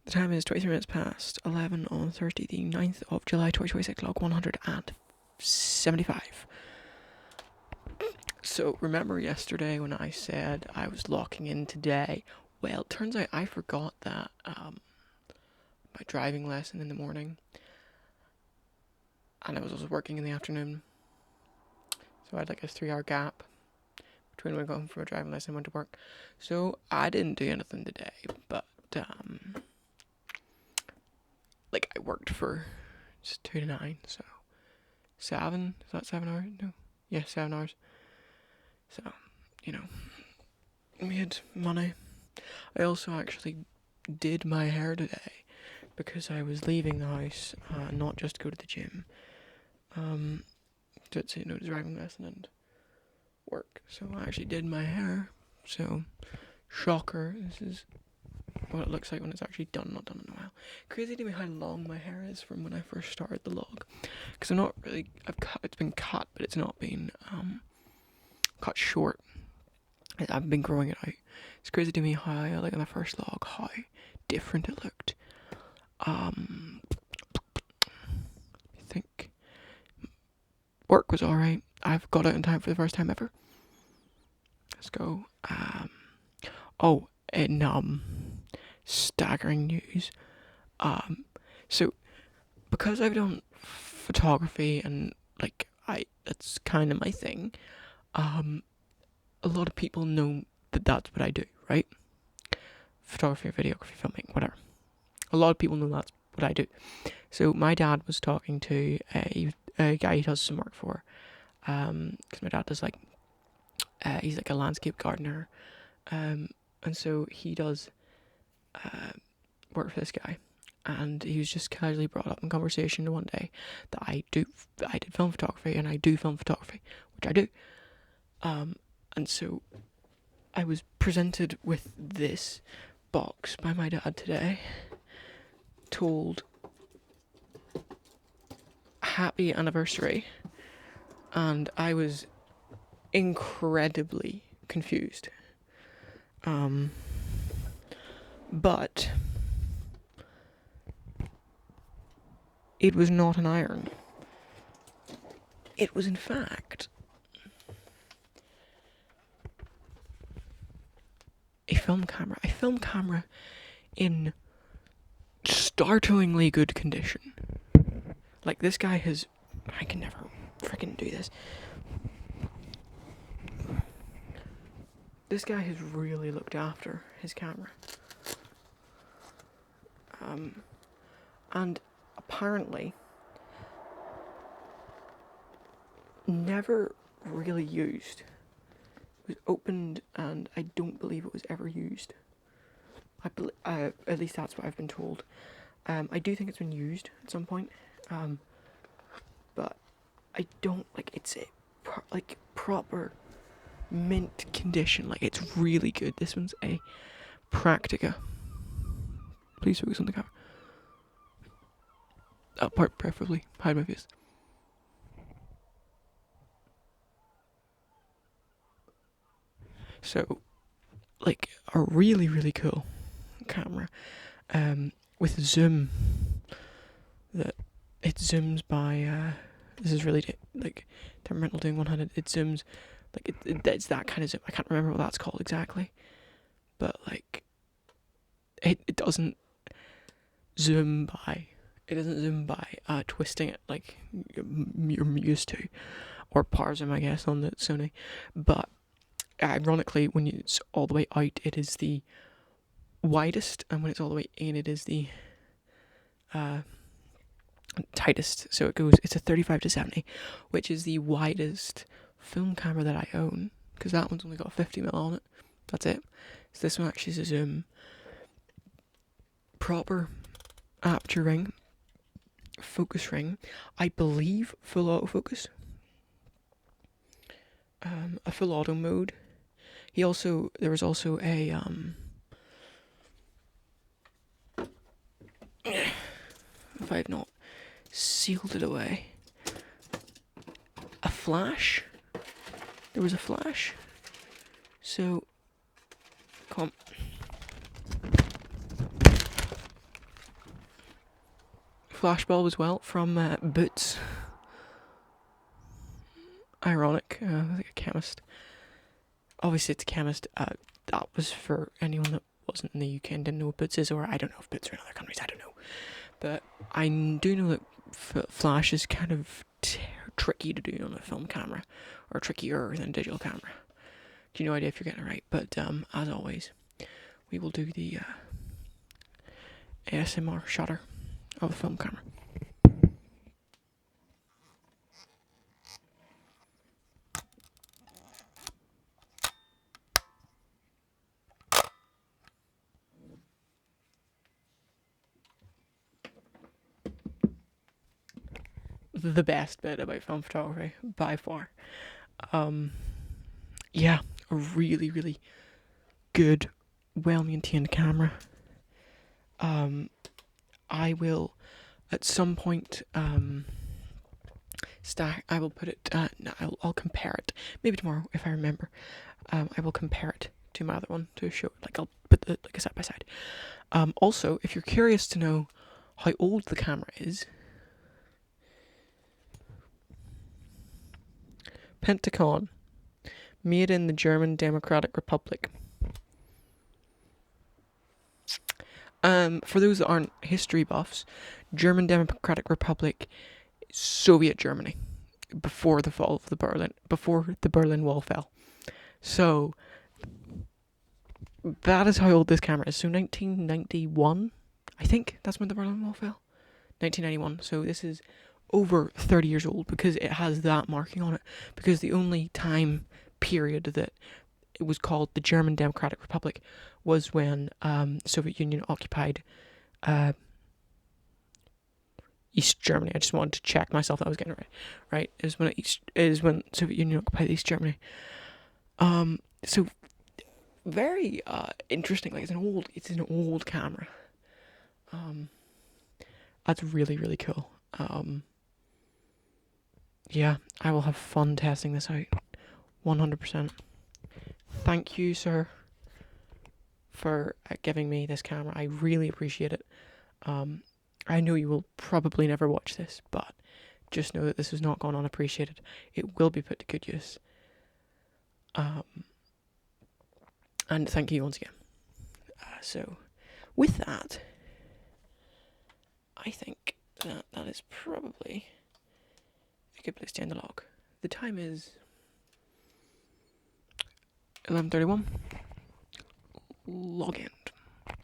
The time is 23 minutes past 11 on Thursday, the 9th of July 2026, log 175. So, remember yesterday when I said I was locking in today? Well, it turns out I forgot that my driving lesson in the morning, and I was also working in the afternoon. So I had like a 3 hour gap between when I got home from a driving lesson and went to work. So I didn't do anything today, but like I worked for just 2 to 9, so 7, is that 7 hours? No. Yeah, 7 hours. So, made money. I also actually did my hair today because I was leaving the house, not just to go to the gym, to driving lesson and work. So I actually did my hair. So, shocker, this is what it looks like when it's actually done, not done in a while. Crazy to me how long my hair is from when I first started the log. Because it's been cut, but it's not been cut short. I've been growing it out. It's crazy to me how, like in the first log, how different it looked. I think work was alright. I've got out in time for the first time ever. Let's go. Staggering news. So because I've done photography and that's kind of my thing. A lot of people know that that's what I do, right? Photography, videography, filming, whatever. A lot of people know that's what I do. So my dad was talking to a guy he does some work for, because my dad does he's like a landscape gardener, and so he does work for this guy, and he was just casually brought up in conversation one day that I did film photography and I do film photography, which I do, and so I was presented with this box by my dad today, told happy anniversary, and I was incredibly confused. But it was not an iron. It was in fact a film camera. A film camera in startlingly good condition. Like, this guy I can never freaking do this. This guy has really looked after his camera. And apparently never really used. It was opened and I don't believe it was ever used. At least that's what I've been told. I do think it's been used at some point, but I don't, it's a proper mint condition. It's really good. This one's a Practica. Please focus on the camera. Preferably hide my face. So, a really, really cool camera, with zoom, that it zooms by, this is really, temperamental doing 100, it zooms, it's that kind of zoom. I can't remember what that's called exactly, but, it doesn't zoom by, twisting it like you're used to, or parsing, I guess, on the Sony, but ironically, when it's all the way out, it is the widest, and when it's all the way in, it is the tightest. So it's a 35-70, which is the widest film camera that I own, because that one's only got 50mm on it. That's it. So this one actually is a zoom, proper aperture ring, focus ring, I believe full autofocus, a full auto mode. There was also a if I have not sealed it away, a flash. There was a flash. So, come. flashbulb as well from Boots. Ironic, like a chemist. Obviously, it's a chemist. That was for anyone that wasn't in the UK and didn't know what Boots is, or I don't know if Boots are in other countries, I don't know. But I do know that flash is kind of tricky to do on a film camera, or trickier than a digital camera. No idea if you're getting it right, but as always, we will do the ASMR shutter of the film camera. The best bit about film photography, by far. Yeah, a really, really good, well-maintained camera. I will, at some point, I will put it. No, I'll compare it. Maybe tomorrow, if I remember. I will compare it to my other one to show. Like I'll put it like a side by side. Also, if you're curious to know how old the camera is, Pentacon, made in the German Democratic Republic. For those that aren't history buffs, German Democratic Republic, Soviet Germany, before the fall of before the Berlin Wall fell. So that is how old this camera is. So 1991, I think that's when the Berlin Wall fell. 1991. So this is over 30 years old because it has that marking on it. Because the only time period that it was called the German Democratic Republic was when the Soviet Union occupied East Germany. I just wanted to check myself that I was getting it right. Right, is when Soviet Union occupied East Germany. So very interesting. Like it's an old camera. That's really, really cool. Yeah, I will have fun testing this out. 100%. Thank you, sir, for giving me this camera. I really appreciate it. I know you will probably never watch this, but just know that this has not gone unappreciated. It will be put to good use. And thank you once again. So, with that, I think that is probably a good place to end the log. The time is 11:31. Log end.